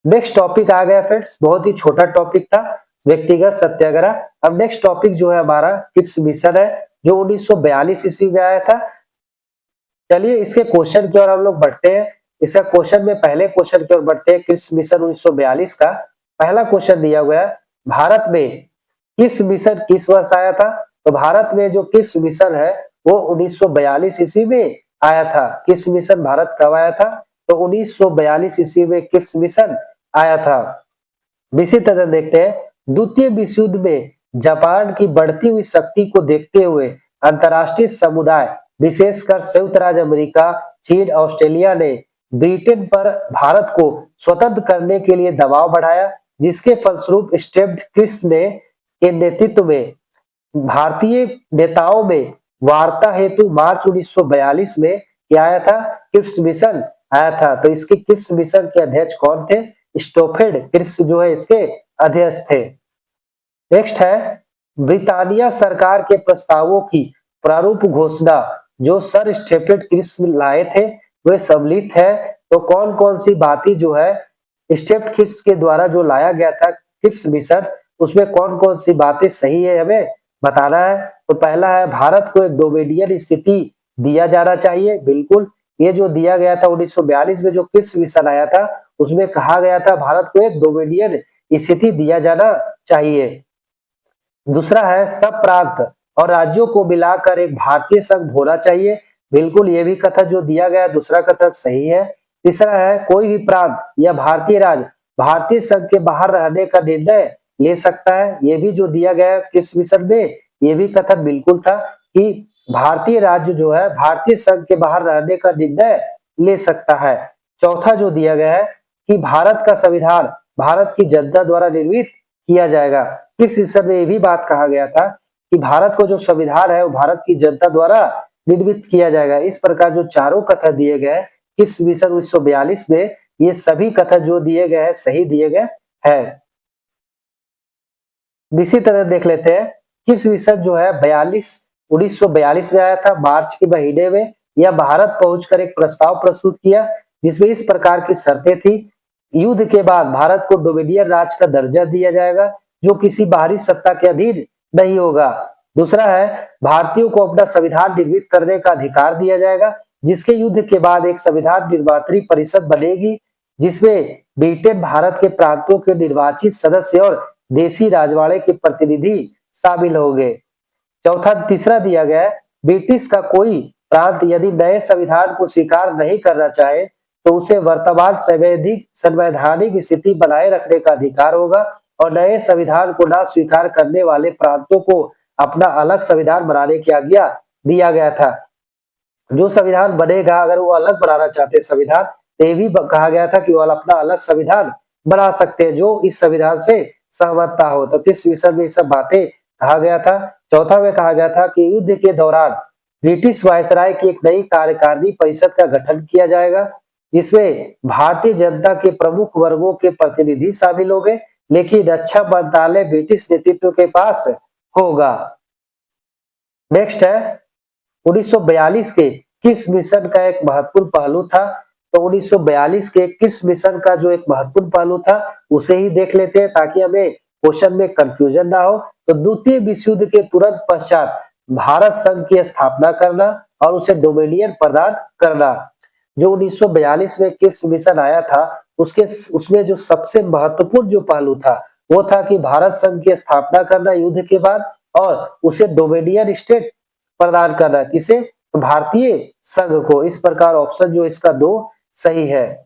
नेक्स्ट टॉपिक आ गया फ्रेंड्स, बहुत ही छोटा टॉपिक था व्यक्तिगत सत्याग्रह। अब नेक्स्ट टॉपिक जो है हमारा क्रिप्स मिशन है जो 1942 ईस्वी में आया था। चलिए इसके क्वेश्चन की ओर हम लोग बढ़ते हैं। इसका क्वेश्चन में पहले क्वेश्चन की ओर बढ़ते हैं। क्रिप्स मिशन 1942 का पहला क्वेश्चन दिया हुआ है, भारत में किप्स मिशन किस वर्ष आया था? तो भारत में जो किप्स मिशन है वो 1942 ईस्वी में आया था। किप्स मिशन भारत कब आया था? तो 1942 ईस्वी में किप्स मिशन आया था। इसी तरह देखते हैं द्वितीय विश्व युद्ध में जापान की बढ़ती हुई शक्ति को देखते हुए अंतर्राष्ट्रीय समुदाय विशेषकर संयुक्त राज्य अमेरिका, चीन, ऑस्ट्रेलिया ने ब्रिटेन पर भारत को स्वतंत्र करने के लिए दबाव बढ़ाया, जिसके फलस्वरूप स्टेप्ड क्रिस्ट ने के नेतृत्व में भारतीय नेताओं में वार्ता हेतु मार्च 1942 में क्या आया था? क्रिप्स मिशन आया था। तो इसके क्रिप्स मिशन के अध्यक्ष कौन थे? स्टोफेड क्रिप्स जो है इसके अध्यक्ष थे। नेक्स्ट है ब्रिटानिया सरकार के प्रस्तावों की प्रारूप घोषणा जो सर स्टेफेड क्रिप्स लाए थे वे सम्मिलित है। तो कौन कौन सी बातें जो है स्टेफेड क्रिप्स के द्वारा जो लाया गया था क्रिप्स मिशन, उसमें कौन कौन सी बातें सही है हमें बताना है। तो पहला है भारत को एक डोमिनियन स्थिति दिया जाना चाहिए। बिल्कुल, ये जो दिया गया था 1942 में जो क्रिप्स मिशन आया था उसमें कहा गया था भारत को एक डोमिनियन स्थिति दिया जाना चाहिए। दूसरा है सब प्रांत और राज्यों को मिलाकर एक भारतीय संघ होना चाहिए। बिल्कुल, ये भी कथन जो दिया गया दूसरा कथन सही है। तीसरा है कोई भी प्रांत या भारतीय राज्य भारतीय संघ के बाहर रहने का निर्णय ले सकता है। ये भी जो दिया गया है क्रिप्स मिशन में ये भी कथन बिल्कुल था कि भारतीय राज्य जो है भारतीय संघ के बाहर रहने का निर्णय ले सकता है। चौथा जो दिया गया है कि भारत का संविधान भारत की जनता द्वारा निर्मित किया जाएगा। क्रिप्स मिशन में ये भी बात कहा गया था कि भारत को जो संविधान है वो भारत की जनता द्वारा निर्मित किया जाएगा। इस प्रकार जो चारों कथन दिए गए हैं क्रिप्स मिशन 1942 में, ये सभी कथन जो दिए गए हैं सही दिए गए हैं। इसी तरह देख लेते हैं क्रिप्स मिशन जो है 1942 में आया था मार्च के महीने में। यह भारत पहुंचकर एक प्रस्ताव प्रस्तुत किया जिसमें इस प्रकार की शर्तें थी। युद्ध के बाद भारत को डोमिनियन राज्य का दर्जा दिया जाएगा जो किसी बाहरी सत्ता के अधीन नहीं होगा। दूसरा है भारतीयों को अपना संविधान निर्मित करने का अधिकार दिया जाएगा, जिसके युद्ध के बाद एक संविधान निर्मात्री परिषद बनेगी जिसमें ब्रिटेन भारत के प्रांतों के निर्वाचित सदस्य और देसी राजवाड़े के प्रतिनिधि शामिल होंगे। चौथा तीसरा दिया गया है ब्रिटिश का कोई प्रांत यदि नए संविधान को स्वीकार नहीं करना चाहे तो उसे वर्तमान संवैधानिक स्थिति बनाए रखने का अधिकार होगा और नए संविधान को ना स्वीकार करने वाले प्रांतों को अपना अलग संविधान बनाने की आज्ञा दिया गया था। जो संविधान बनेगा अगर वो अलग बनाना चाहते संविधान तो ये भी कहा गया था कि वो अपना अलग संविधान बना सकते हैं जो इस संविधान से सहमत हो। तो क्रिप्स मिशन में सब बातें कहा गया था। चौथा में कहा गया था कि युद्ध के दौरान ब्रिटिश वायसराय की एक नई कार्यकारिणी परिषद का गठन किया जाएगा जिसमें भारतीय जनता के प्रमुख वर्गों के प्रतिनिधि शामिल होंगे, लेकिन रक्षा मंत्रालय ब्रिटिश नेतृत्व के पास होगा। नेक्स्ट है 1942 के क्रिप्स मिशन का एक महत्वपूर्ण पहलू था। तो 1942 के क्रिप्स मिशन का जो एक महत्वपूर्ण पहलू था उसे ही देख लेते हैं ताकि हमें क्वेश्चन में कंफ्यूजन ना हो। तो द्वितीय विश्व युद्ध के तुरंत पश्चात भारत संघ की स्थापना करना और उसे डोमिनियन प्रदान करना। जो 1942 में क्रिप्स मिशन आया था उसमें जो सबसे महत्वपूर्ण जो पहलू था वो था कि भारत संघ की स्थापना करना युद्ध के बाद और उसे डोमिनियन स्टेट प्रदान करना। किसे? भारतीय संघ को। इस प्रकार ऑप्शन जो इसका 2 सही है।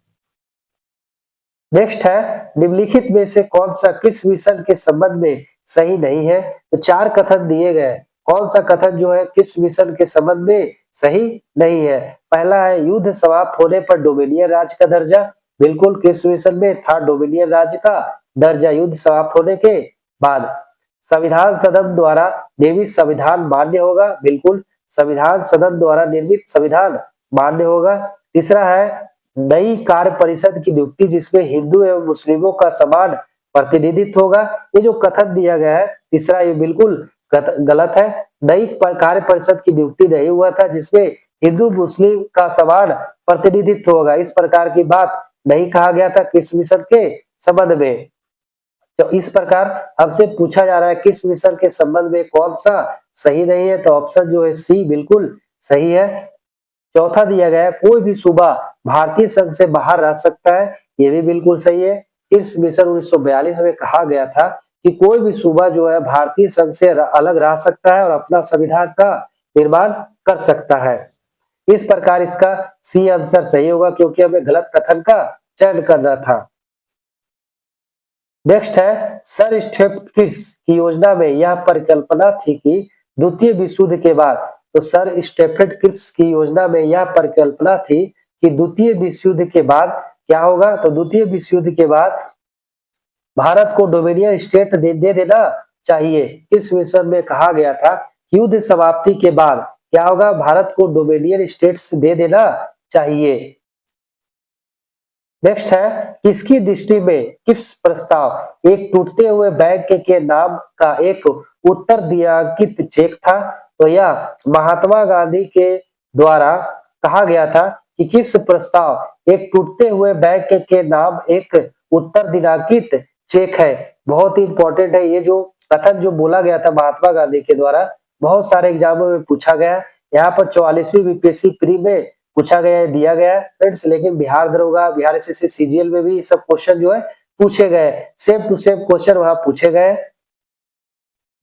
नेक्स्ट है निम्नलिखित में से कौन सा क्रिप्स मिशन के संबंध में सही नहीं है। तो 4 कथन दिए गए, कौन सा कथन जो है क्रिप्स मिशन के संबंध में सही नहीं है। पहला है युद्ध समाप्त होने पर डोमिनियन राज्य का दर्जा। बिल्कुल, क्रिप्स मिशन में था डोमिनियन राज्य का दर्जा युद्ध समाप्त होने के बाद। संविधान सदन द्वारा निर्मित संविधान मान्य होगा। बिल्कुल, संविधान सदन द्वारा निर्मित संविधान मान्य होगा। तीसरा है नई कार्य परिषद की नियुक्ति जिसमें हिंदू एवं मुस्लिमों का समान प्रतिनिधित्व होगा। ये जो कथन दिया गया है तीसरा ये बिल्कुल गलत है। नई कार्य परिषद की नियुक्ति नहीं हुआ था जिसमें हिंदू मुस्लिम का समान प्रतिनिधित्व होगा। इस प्रकार की बात नहीं कहा गया था क्रिप्स मिशन के संबंध में। तो इस प्रकार हमसे पूछा जा रहा है क्रिप्स मिशन के संबंध में कौन सा सही नहीं है। तो ऑप्शन जो है सी बिल्कुल सही है। चौथा दिया गया है कोई भी सूबा भारतीय संघ से बाहर रह सकता है। ये भी बिल्कुल सही है। क्रिप्स मिशन 1942 में कहा गया था कि कोई भी सूबा जो है भारतीय संघ से अलग रह सकता है और अपना संविधान का निर्माण कर सकता है। इस प्रकार इसका सी आंसर सही होगा, क्योंकि हमें गलत कथन का चयन करना था। नेक्स्ट है, सर स्टेफर्ड क्रिप्स की योजना में यह परिकल्पना थी कि द्वितीय विश्व युद्ध के बाद, तो सर स्टेफर्ड क्रिप्स की योजना में यह परिकल्पना थी कि द्वितीय विश्व युद्ध के बाद क्या होगा, तो द्वितीय विश्व युद्ध के बाद भारत को डोमिनियन स्टेट दे देना चाहिए। क्रिप्स मिशन में कहा गया था कि युद्ध समाप्ति के बाद क्या होगा, भारत को डोमिनियन स्टेट्स दे देना चाहिए। नेक्स्ट है, किसकी दृष्टि में क्रिप्स प्रस्ताव एक टूटते हुए बैंक के नाम का एक उत्तरदायित्व चेक था, तो यह महात्मा गांधी के द्वारा कहा गया था कि क्रिप्स प्रस्ताव एक टूटते हुए बैंक के नाम एक उत्तरदायित्व चेक है। बहुत ही इंपॉर्टेंट है ये जो कथन जो बोला गया था महात्मा गांधी के द्वारा, बहुत सारे एग्जामों में पूछा गया। यहाँ पर 44वीं बीपीएससी प्री में पूछा गया है, दिया गया है फ्रेंड्स, लेकिन बिहार दरोगा, बिहार एसएससी सीजीएल में भी सब क्वेश्चन जो है पूछे गए, सेम टू सेम क्वेश्चन वहां पूछे गए।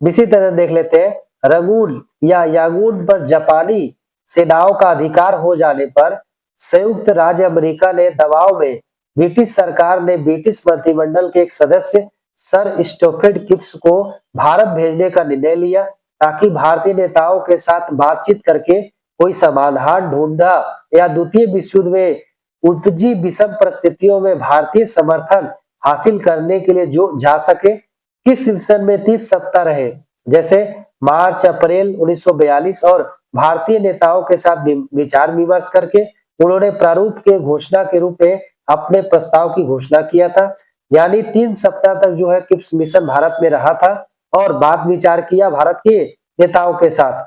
इसी तरह देख लेते हैं, रंगून या यांगून पर जापानी सेनाओं का अधिकार हो जाने पर संयुक्त राज्य अमेरिका ने दबाव में ब्रिटिश सरकार ने ब्रिटिश मंत्रिमंडल के एक सदस्य सर स्टेफर्ड क्रिप्स को भारत भेजने का निर्णय लिया, ताकि भारतीय नेताओं के साथ बातचीत करके कोई समाधान ढूंढा या द्वितीय विश्व युद्ध में उपजी विषम परिस्थितियों में भारतीय समर्थन हासिल करने के लिए जो जा सके। क्रिप्स मिशन में 30 सप्ताह रहे, जैसे मार्च अप्रैल 1942, और भारतीय नेताओं के साथ विचार विमर्श करके उन्होंने प्रारूप के घोषणा के रूप में अपने प्रस्ताव की घोषणा किया था। यानी 3 सप्ताह तक जो है क्रिप्स मिशन भारत में रहा था और बात विचार किया भारत के नेताओं के साथ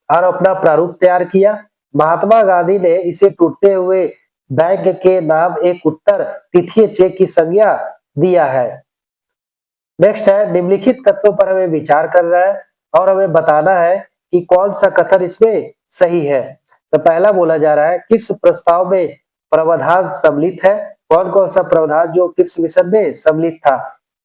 और अपना प्रारूप तैयार किया। महात्मा गांधी ने इसे टूटते हुए बैंक के नाम एक उत्तर तिथीय चेक की संज्ञा दिया है। नेक्स्ट है, निम्नलिखित कथनों पर हमें विचार करना है और हमें बताना है कि कौन सा कथन इसमें सही है। तो पहला बोला जा रहा है, क्रिप्स प्रस्ताव में प्रावधान सम्मिलित है। कौन कौन सा प्रावधान जो क्रिप्स मिशन में सम्मिलित था,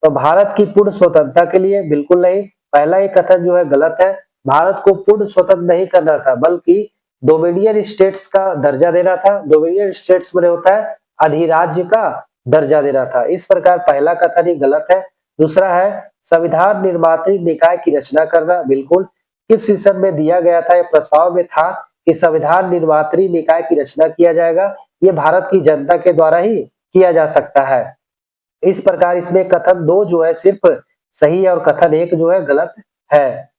तो भारत की पूर्ण स्वतंत्रता के लिए बिल्कुल नहीं, पहला ये कथन जो है गलत है। भारत को पूर्ण स्वतंत्र नहीं करना था, बल्कि डोमिनियन स्टेट्स का दर्जा देना था। डोमिनियन स्टेट्स में होता है अधिराज्य का दर्जा देना था। इस प्रकार पहला कथन ही गलत है। दूसरा है, संविधान निर्मात्री निकाय की रचना करना, बिल्कुल क्रिप्स मिशन में दिया गया था, प्रस्ताव में था कि संविधान निर्मात्री निकाय की रचना किया जाएगा, ये भारत की जनता के द्वारा ही किया जा सकता है। इस प्रकार इसमें कथन 2 जो है सिर्फ सही है और कथन 1 जो है गलत है।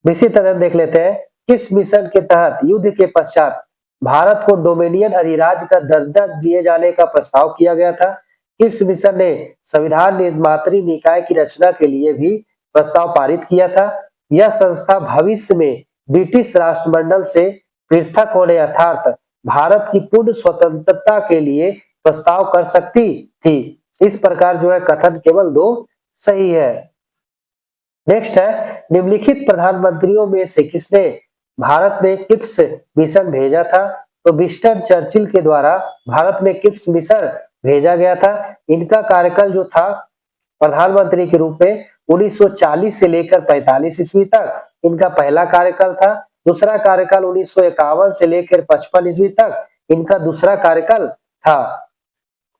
इसी तरह देख लेते हैं, क्रिप्स मिशन के तहत युद्ध के पश्चात भारत को डोमिनियन अधिराज्य का दर्जा दिए जाने का प्रस्ताव किया गया था। क्रिप्स मिशन ने संविधान निर्मात्री निकाय की रचना के लिए भी प्रस्ताव पारित किया था। यह संस्था भविष्य में ब्रिटिश राष्ट्रमंडल से पृथक होने अर्थात भारत की पूर्ण स्वतंत्रता के लिए प्रस्ताव कर सकती थी। इस प्रकार जो है कथन केवल 2 सही है। नेक्स्ट है, निम्नलिखित प्रधानमंत्रियों में से किसने भारत में क्रिप्स मिशन भेजा था, तो विंस्टन चर्चिल के द्वारा भारत में क्रिप्स मिशन भेजा गया था। इनका कार्यकाल जो था प्रधानमंत्री के रूप में 1940 से लेकर 45 ईस्वी तक इनका पहला कार्यकाल था। दूसरा कार्यकाल 1951 से लेकर 55 ईस्वी तक इनका दूसरा कार्यकाल था।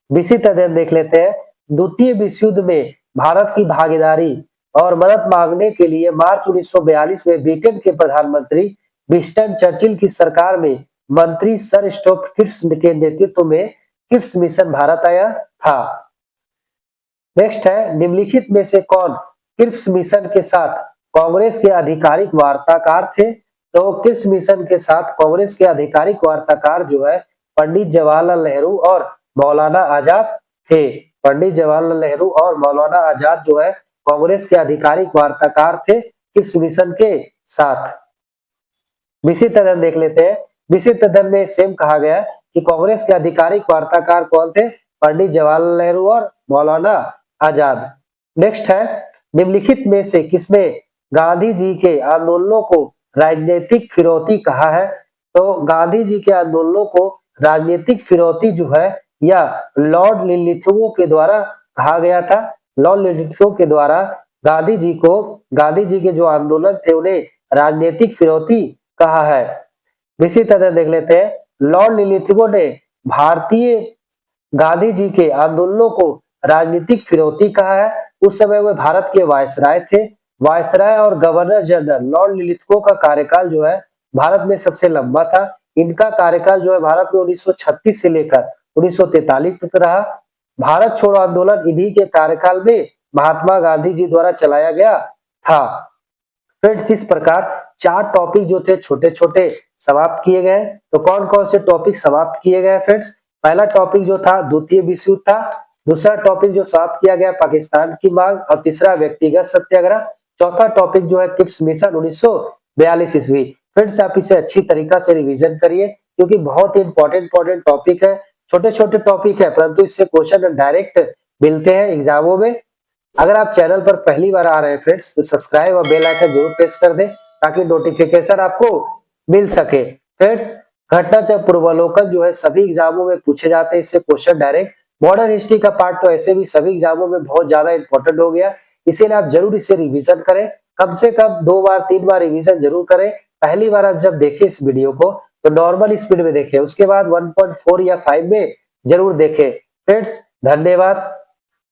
इसी तरह देख लेते हैं, द्वितीय विश्व युद्ध में भारत की भागीदारी और मदद मांगने के लिए मार्च 1942 में ब्रिटेन के प्रधानमंत्री विंस्टन चर्चिल की सरकार में मंत्री सर स्टेफर्ड क्रिप्स के नेतृत्व में क्रिप्स मिशन भारत आया था। नेक्स्ट है, निम्नलिखित में से कौन क्रिप्स मिशन के साथ कांग्रेस के आधिकारिक वार्ताकार थे, तो क्रिप्स मिशन के साथ कांग्रेस के आधिकारिक वार्ताकार जो है पंडित जवाहरलाल नेहरू और मौलाना आजाद थे। पंडित जवाहरलाल नेहरू और मौलाना आजाद जो है कांग्रेस के आधिकारिक वार्ताकार थे क्रिप्स मिशन के साथ। इसी तरह देख लेते हैं, इसी तरह में सेम कहा गया कि कांग्रेस के आधिकारिक वार्ताकार कौन थे, पंडित जवाहरलाल नेहरू और मौलाना आजाद। नेक्स्ट है, निम्नलिखित में से किसने गांधी जी के आंदोलनों को राजनीतिक फिरौती कहा है, तो गांधी जी के आंदोलनों को राजनीतिक फिरौती जो है या लॉर्ड लिलिथुओ के द्वारा कहा गया था। लॉर्ड लिटिगो के द्वारा गांधी जी के जो आंदोलन थे उन्हें राजनीतिक फिरौती कहा है। इसी तरह देख लेते हैं लॉर्ड लिटिगो ने भारतीय गांधी जी के आंदोलनों को राजनीतिक फिरौती कहा है। उस समय वे भारत के वायसराय थे। वायसराय और गवर्नर जनरल लॉर्ड लिटिगो का कार्यकाल जो है भारत में सबसे लंबा था। इनका कार्यकाल जो है भारत में 1936 से लेकर 1943 तक रहा। भारत छोड़ो आंदोलन इन्हीं के कार्यकाल में महात्मा गांधी जी द्वारा चलाया गया था। फ्रेंड्स, इस प्रकार 4 टॉपिक जो थे छोटे छोटे समाप्त किए गए। तो कौन कौन से टॉपिक समाप्त किए गए फ्रेंड्स? पहला टॉपिक जो था द्वितीय विश्व युद्ध था। दूसरा टॉपिक जो समाप्त किया गया पाकिस्तान की मांग, और तीसरा व्यक्तिगत सत्याग्रह। चौथा टॉपिक जो है क्रिप्स मिशन 1942 ईस्वी। फ्रेंड्स, आप इसे अच्छी तरीका से रिवीजन करिए क्योंकि बहुत ही इंपॉर्टेंट टॉपिक है। छोटे छोटे टॉपिक है परंतु इससे क्वेश्चन डायरेक्ट मिलते हैं एग्जामों में। अगर आप चैनल पर पहली बार आ रहे हैं फ्रेंड्स तो सब्सक्राइब और बेल आइकन जरूर प्रेस कर दें ताकि नोटिफिकेशन आपको मिल सके। फ्रेंड्स, घटनाचक्र पूर्वावलोकन जो है सभी एग्जामों में पूछे जाते हैं, इससे क्वेश्चन डायरेक्ट। मॉडर्न हिस्ट्री का पार्ट तो ऐसे भी सभी एग्जामों में बहुत ज्यादा इंपॉर्टेंट हो गया, इसीलिए आप जरूर इसे रिवीजन करें। कम से कम 2 बार 3 बार रिवीजन जरूर करें। पहली बार आप जब देखें इस वीडियो को तो नॉर्मल स्पीड में देखें, उसके बाद 1.4 या 5 में जरूर देखें। फ्रेंड्स, धन्यवाद।